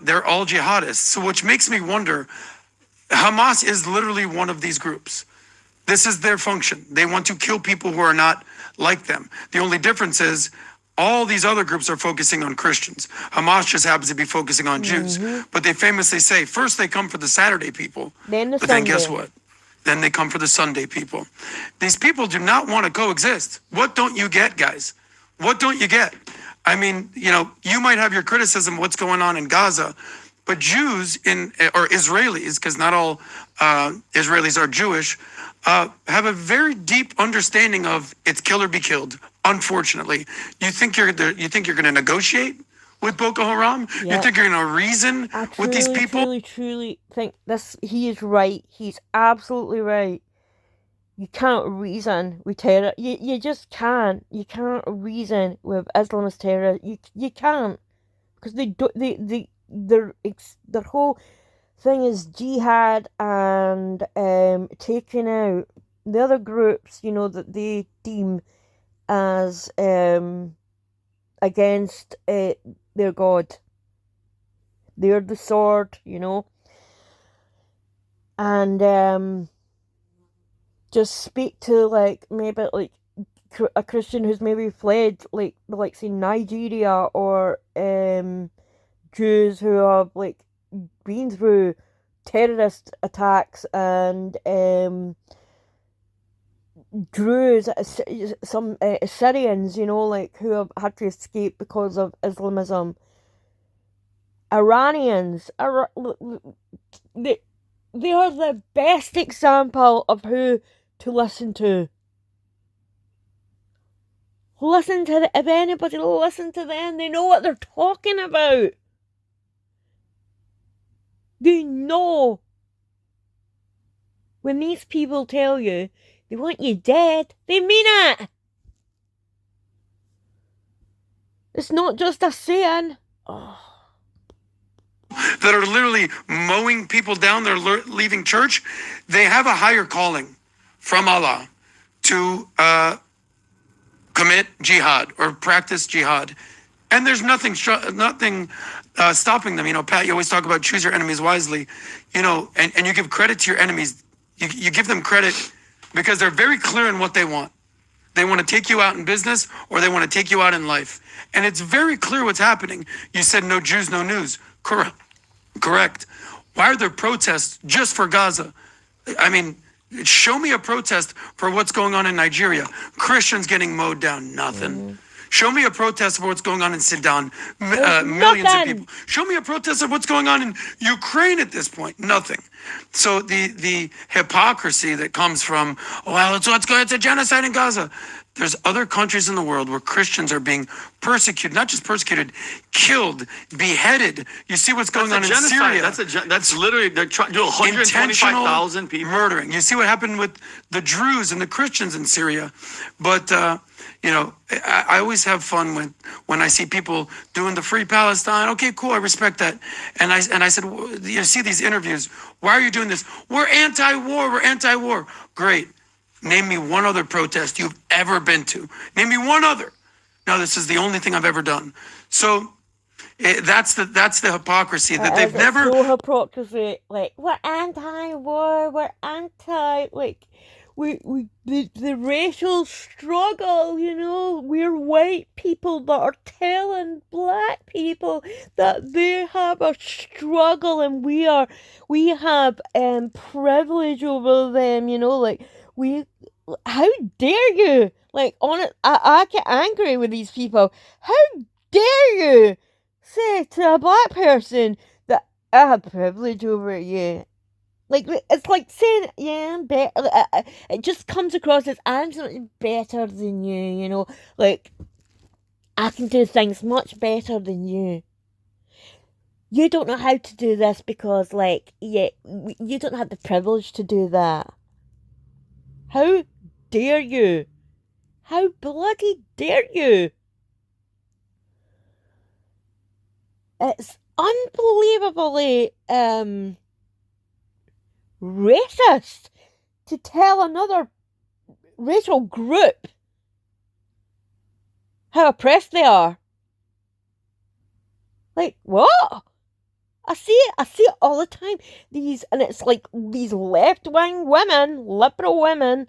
they're all jihadists. So which makes me wonder, Hamas is literally one of these groups. This is their function. They want to kill people who are not like them. The only difference is all these other groups are focusing on Christians. Hamas just happens to be focusing on Jews. But they famously say, first they come for the Saturday people, Then the but then guess Sunday. what? Then they come for the Sunday people. These people do not want to coexist. What don't you get, guys? What don't you get? I mean, you know, you might have your criticism of what's going on in Gaza, but Jews or Israelis, because not all Israelis are Jewish, have a very deep understanding of it's kill or be killed. Unfortunately, you think you're going to negotiate with Boko Haram? Yeah. You think you're going to reason I with these people? truly think this. He is right. He's absolutely right. You can't reason with terror. You just can't. You can't reason with Islamist terror. You can't, because their whole thing is jihad and taking out the other groups, you know, that they deem as against their God. They're the sword, you know. And just speak to, like, maybe, like, a Christian who's maybe fled, like say, Nigeria, or Jews who have, like, been through terrorist attacks, and Druze, some Syrians, you know, like, who have had to escape because of Islamism. Iranians, they are the best example of who to listen to. Listen to if anybody listen to them, they know what they're talking about. They know. When these people tell you they want you dead, they mean it. It's not just a saying. Oh. That are literally mowing people down, they're leaving church, they have a higher calling from Allah to commit jihad or practice jihad. And there's nothing stopping them. You know, Pat, you always talk about choose your enemies wisely, you know, and you give credit to your enemies. You give them credit because they're very clear in what they want. They want to take you out in business, or they want to take you out in life. And it's very clear what's happening. You said no Jews, no news. Correct. Why are there protests just for Gaza? I mean, show me a protest for what's going on in Nigeria. Christians getting mowed down, nothing. Show me a protest for what's going on in Sudan, millions of people. Show me a protest of what's going on in Ukraine at this point, nothing. So the hypocrisy that comes from, oh, well, it's a genocide in Gaza. There's other countries in the world where Christians are being persecuted, not just persecuted, killed, beheaded. You see what's going on in Syria. That's literally, they're trying to do 125,000 people. Murdering. You see what happened with the Druze and the Christians in Syria. But, you know, I always have fun when I see people doing the Free Palestine. Okay, cool, I respect that. And I said, you see these interviews, why are you doing this? We're anti-war. Great. Name me one other protest you've ever been to. Name me one other. No, this is the only thing I've ever done. So that's the hypocrisy that they've never. So hypocrisy, like, we're anti-war, we're anti, like, the racial struggle, you know, we're white people that are telling black people that they have a struggle, and we have privilege over them, you know, like, how dare you? Like, I get angry with these people. How dare you say to a black person that I have privilege over you? Like, it's like saying, yeah, I'm better. It just comes across as I'm something better than you, you know? Like, I can do things much better than you. You don't know how to do this because, like, you don't have the privilege to do that. How dare you? How bloody dare you? It's unbelievably racist to tell another racial group how oppressed they are. Like, what? I see it all the time. And it's like these left-wing women, liberal women,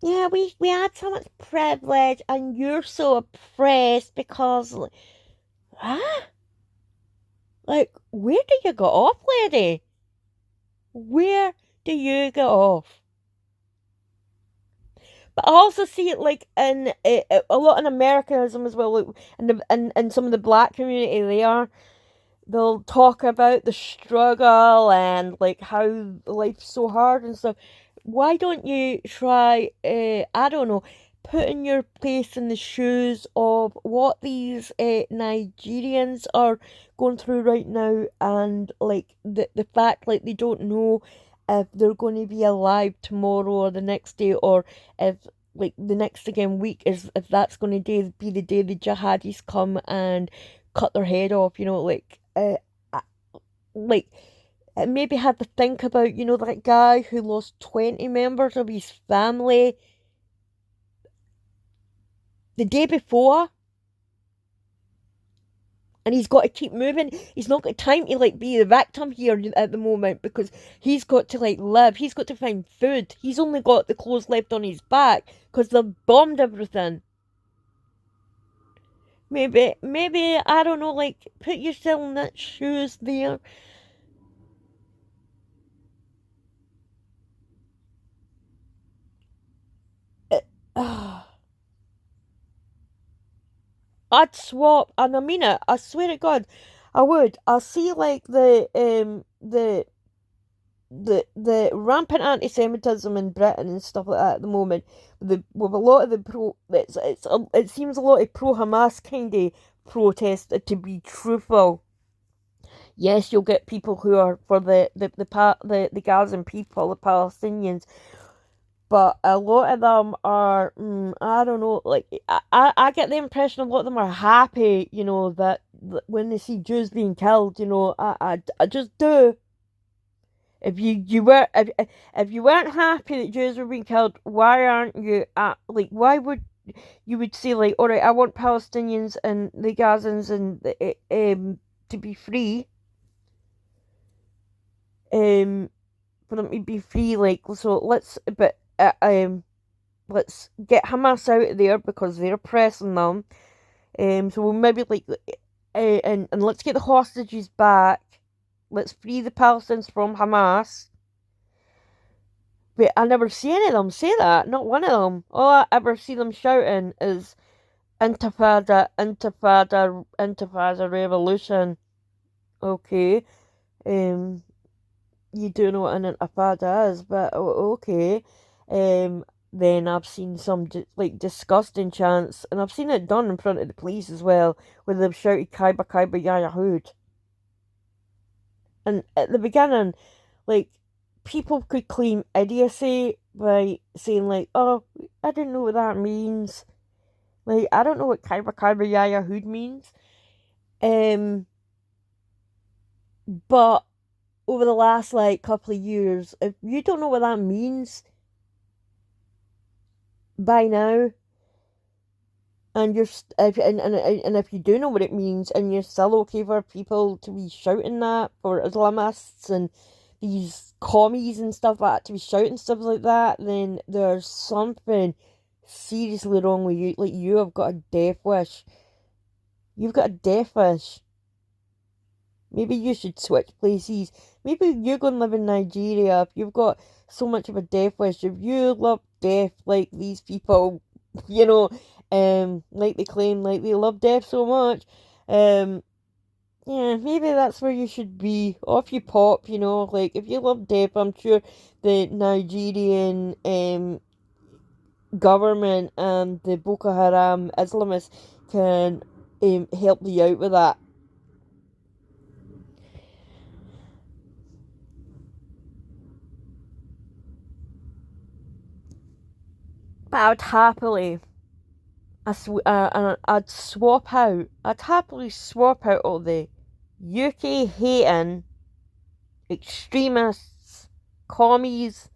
yeah, we had so much privilege and you're so oppressed because, huh? Like, where do you get off, lady? Where do you get off? But I also see it like in a lot in Americanism as well, like, and some of the black community. They'll talk about the struggle and like how life's so hard and stuff. Why don't you try? I don't know, putting your place in the shoes of what these Nigerians are going through right now, and like the fact like they don't know if they're going to be alive tomorrow or the next day, or if like the next again week is if that's going to be the day the jihadis come and cut their head off. Like maybe had to think about that guy who lost 20 members of his family the day before, and he's got to keep moving. He's not got time to like be the victim here at the moment because he's got to like live. He's got to find food. He's only got the clothes left on his back because they've bombed everything. Maybe I don't know, like put yourself in that shoes there. I'd swap, and I mean it. I swear to God, I would. I see like the rampant anti-Semitism in Britain and stuff like that at the moment. With a lot of the it seems a lot of pro-Hamas kind of protest. To be truthful, yes, you'll get people who are for the Gazan people, the Palestinians. But a lot of them are, I don't know, like, I get the impression a lot of them are happy, that when they see Jews being killed, I just do. If you weren't happy that Jews were being killed, why aren't you, why would you would say, like, all right, I want Palestinians and the Gazans and to be free, for them to be free, like, so let's get Hamas out of there because they're oppressing them. So we'll maybe and let's get the hostages back. Let's free the Palestinians from Hamas. But I never see any of them say that. Not one of them. All I ever see them shouting is Intifada, Intifada, Intifada revolution. Okay. You do know what an Intifada is, but okay. Then I've seen some disgusting chants, and I've seen it done in front of the police as well, where they've shouted Kaiba Kaiba Yaya Hood. And at the beginning, like, people could claim idiocy by saying like, oh, I don't know what that means. Like, I don't know what Kaiba Kaiba Yaya Hood means. But over the last couple of years, if you don't know what that means by now, and if you do know what it means, and you're still okay for people to be shouting that, for Islamists and these commies and stuff like that to be shouting stuff like that, then there's something seriously wrong with you. Like, you have got a death wish. You've got a death wish. Maybe you should switch places. Maybe you go and live in Nigeria if you've got so much of a death wish. If you love death like these people, like they claim, like they love death so much, yeah, maybe that's where you should be. Off you pop, like if you love death, I'm sure the Nigerian government and the Boko Haram Islamists can help you out with that. But I would happily I'd happily swap out all the UK hating extremists, commies.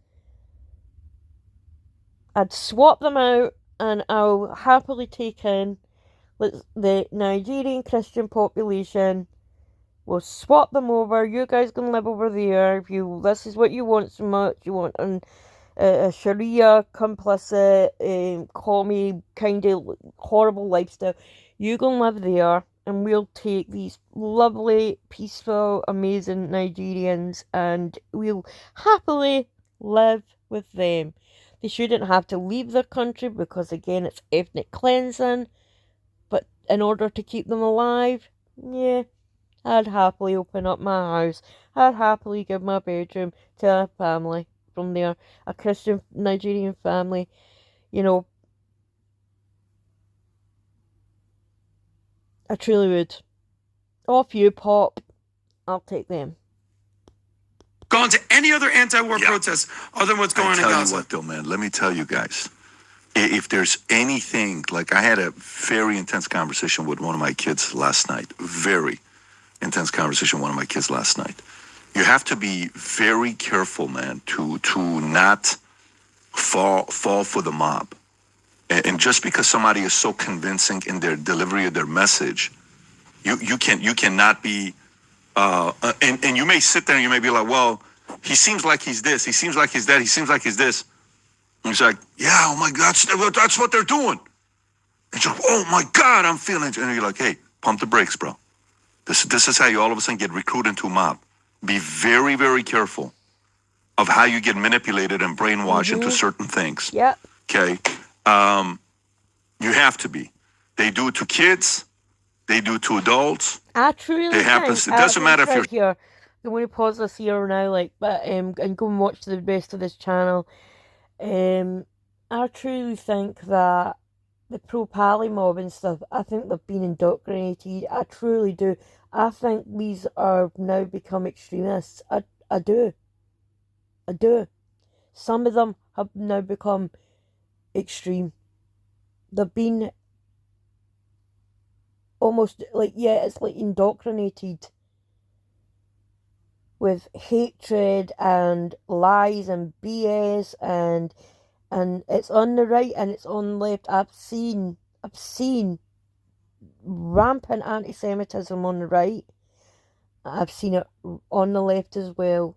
I'd swap them out, and I'll happily take in the Nigerian Christian population. We'll swap them over. You guys can live over there. If this is what you want so much. You want a Sharia complicit, commie kind of horrible lifestyle. You can live there, and we'll take these lovely, peaceful, amazing Nigerians, and we'll happily live with them. They shouldn't have to leave their country because, again, it's ethnic cleansing. But in order to keep them alive, yeah, I'd happily open up my house. I'd happily give my bedroom to a family from there, a Christian Nigerian family. You know, I truly would. Off you, Pop. I'll take them. Gone to any other anti-war protests other than what's going on in Gaza. I tell you what, though, man. Let me tell you guys. If there's anything, like I had a very intense conversation with one of my kids last night. Very intense conversation with one of my kids last night. You have to be very careful, man, to not fall for the mob. And just because somebody is so convincing in their delivery of their message, you cannot be and you may sit there and you may be like, well, he seems like he's this, he seems like he's that, he seems like he's this. And he's like, yeah, oh my God, that's what they're doing. And you're like, oh my God, I'm feeling it. And you're like, hey, pump the brakes, bro. This is how you all of a sudden get recruited into a mob. Be very, very careful of how you get manipulated and brainwashed into certain things. Yep. Okay. You have to be. They do it to kids. They do it to adults. I truly It happens. It doesn't matter if you're here. I'm going to pause this here now, and go and watch the rest of this channel. I truly think that the pro-Pally mob and stuff, I think they've been indoctrinated. I truly do. I think these are now become extremists. I do. Some of them have now become extreme. They've been almost it's like indoctrinated with hatred and lies and BS, and it's on the right and it's on the left. I've seen rampant anti-Semitism on the right. I've seen it on the left as well.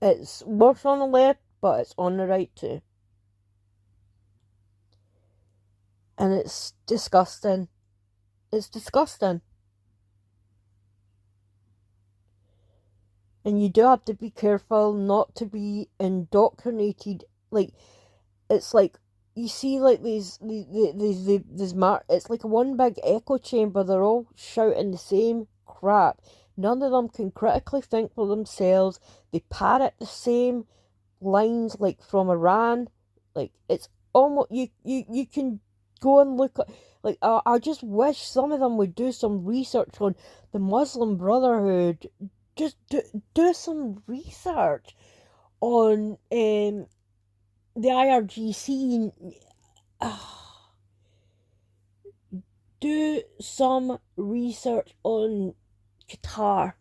It's worse on the left, but it's on the right too. And it's disgusting. It's disgusting. And you do have to be careful not to be indoctrinated. Like, it's like, you see, like, these it's like a one big echo chamber. They're all shouting the same crap. None of them can critically think for themselves. They parrot the same lines, like, from Iran. Like, it's almost, you can go and look at, like, I just wish some of them would do some research on the Muslim Brotherhood. Just do some research on the IRGC. Do some research on Qatar.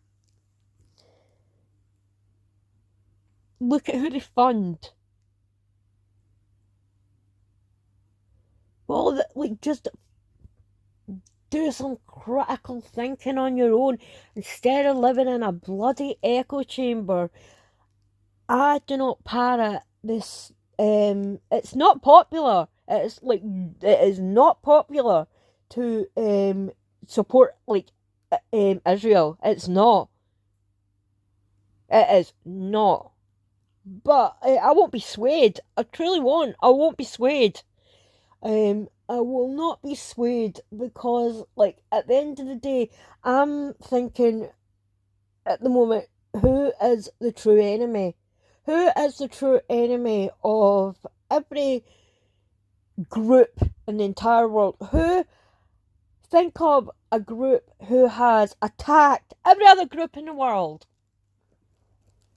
Look at who they fund. Well, like, just do some critical thinking on your own instead of living in a bloody echo chamber. I do not parrot this. It's not popular. It is not popular to support Israel. It's not. It is not. But I won't be swayed. I truly won't. I won't be swayed. I will not be swayed because, like, at the end of the day, I'm thinking at the moment, who is the true enemy? Who is the true enemy of every group in the entire world? Think of a group who has attacked every other group in the world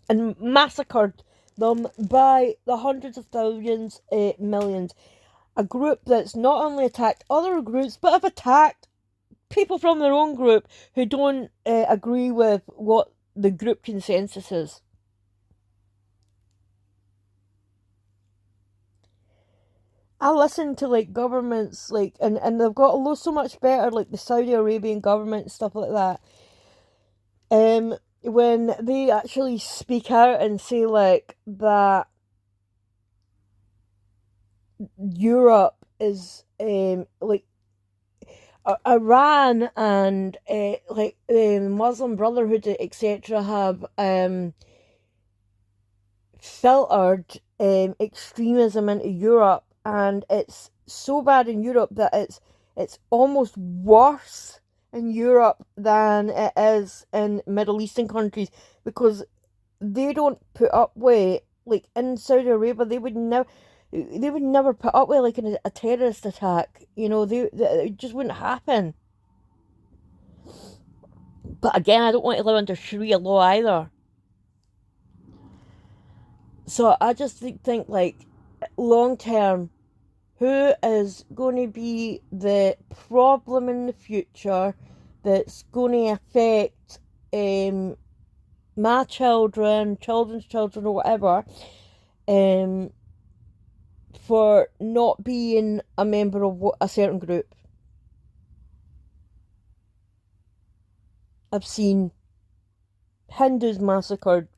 and massacred them by the hundreds of thousands, millions. a group that's not only attacked other groups, but have attacked people from their own group who don't agree with what the group consensus is. I listen to like governments like and they've got so much better, like the Saudi Arabian government and stuff like that. When they actually speak out and say like that Europe is like Iran and like the Muslim Brotherhood, etc., have filtered extremism into Europe, and it's so bad in Europe that it's almost worse in Europe than it is in Middle Eastern countries, because they don't put up with, like in Saudi Arabia, they would never put up with like a terrorist attack. You know, it just wouldn't happen. But again, I don't want to live under Sharia law either. So I just think like, long term, who is going to be the problem in the future that's going to affect my children, children's children, or whatever, for not being a member of a certain group. I've seen Hindus massacred.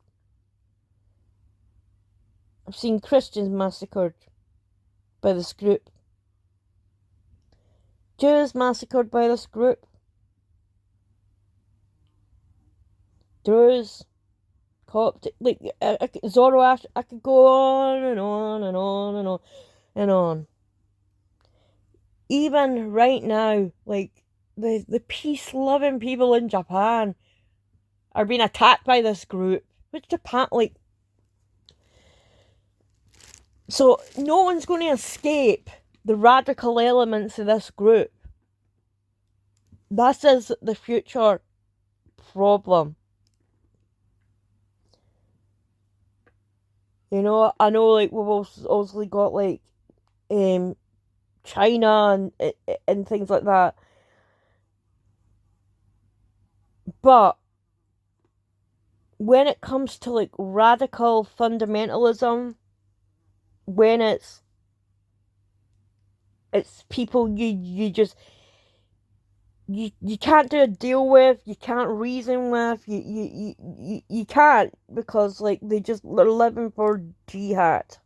I've seen Christians massacred by this group. Jews massacred by this group. Druze, Coptic, like Zoroaster. I could go on and on and on and on and on. Even right now, like the peace-loving people in Japan are being attacked by this group. Which Japan, like, so no one's going to escape the radical elements of this group. This is the future problem. You know, I know, like, we've also got, like, China and things like that. But when it comes to, like, radical fundamentalism, when it's people you can't do a deal with, you can't reason with, you can't, because like they're living for jihad.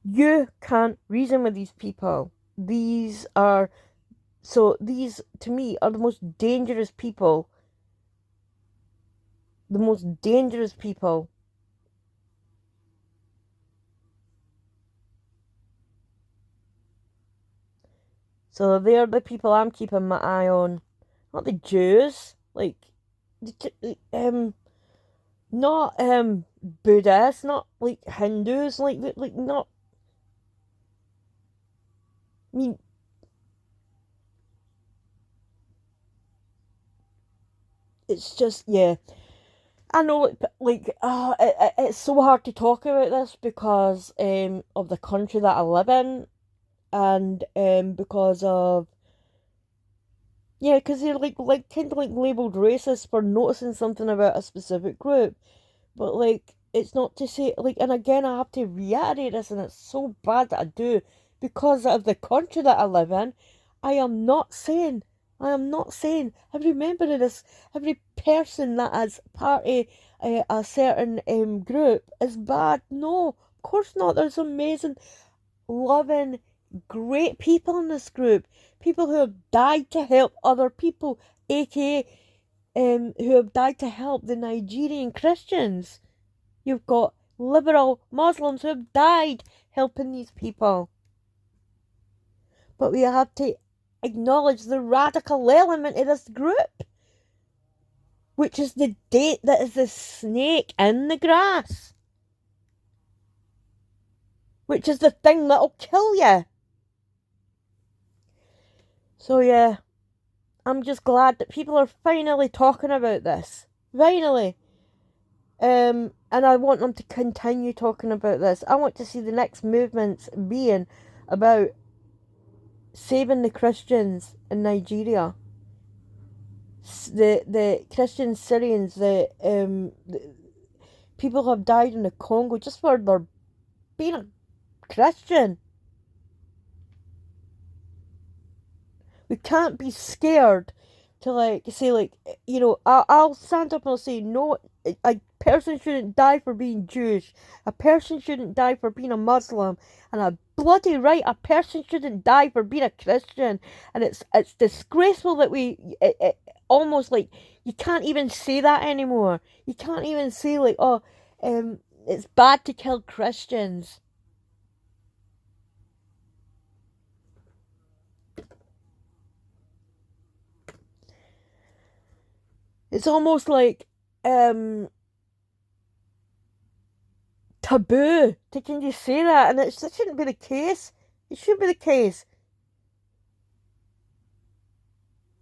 You can't reason with these people. These to me are the most dangerous people. The most dangerous people. So they're the people I'm keeping my eye on. Not the Jews, like, not Buddhists, not like Hindus, like not. I mean, it's just, yeah. I know, it's so hard to talk about this because of the country that I live in. And because of, yeah, because they're like kind of like labelled racist for noticing something about a specific group, but like it's not to say, like, and again I have to reiterate this, and it's so bad that I do, because of the country that I live in. I am not saying every member of this, every person that is part of a certain group is bad. No, of course not. There's amazing, loving, great people in this group, people who have died to help other people, aka who have died to help the Nigerian Christians. You've got liberal Muslims who have died helping these people. But we have to acknowledge the radical element of this group, which is the snake in the grass, which is the thing that'll kill you. So yeah, I'm just glad that people are finally talking about this. Finally. And I want them to continue talking about this. I want to see the next movements being about saving the Christians in Nigeria. The Christian Syrians, the people have died in the Congo just for their being a Christian. We can't be scared to like say like, you know, I'll stand up and I'll say no, a person shouldn't die for being Jewish, a person shouldn't die for being a Muslim, and a bloody right, a person shouldn't die for being a Christian. And it's disgraceful that it almost like you can't even say that anymore. You can't even say like, oh, it's bad to kill Christians. It's almost like taboo to can you say that, and that shouldn't be the case. It should be the case.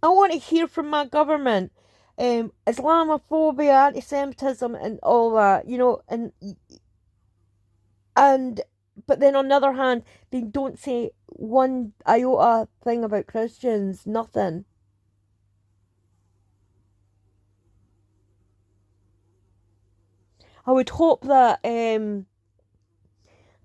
I want to hear from my government. Islamophobia, anti-Semitism, and all that, you know, and but then on the other hand, they don't say one iota thing about Christians. Nothing. I would hope that I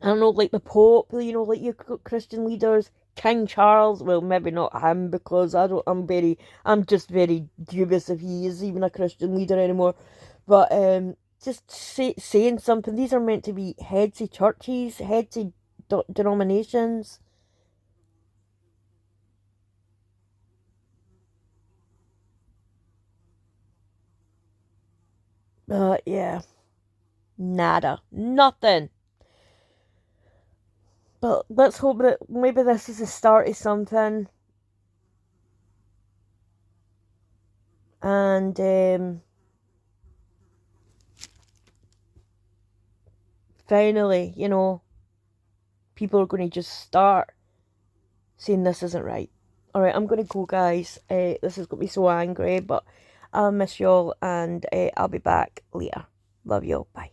don't know, like the Pope, you know, like your Christian leaders, King Charles. Well, maybe not him because I'm just very dubious if he is even a Christian leader anymore. But just saying something. These are meant to be heads of churches, heads of denominations. Yeah, nada, nothing. But let's hope that maybe this is the start of something. And finally, you know, people are going to just start saying this isn't right. Alright, I'm going to go, guys. This has got me so angry, but I'll miss y'all, and I'll be back later. Love y'all. Bye.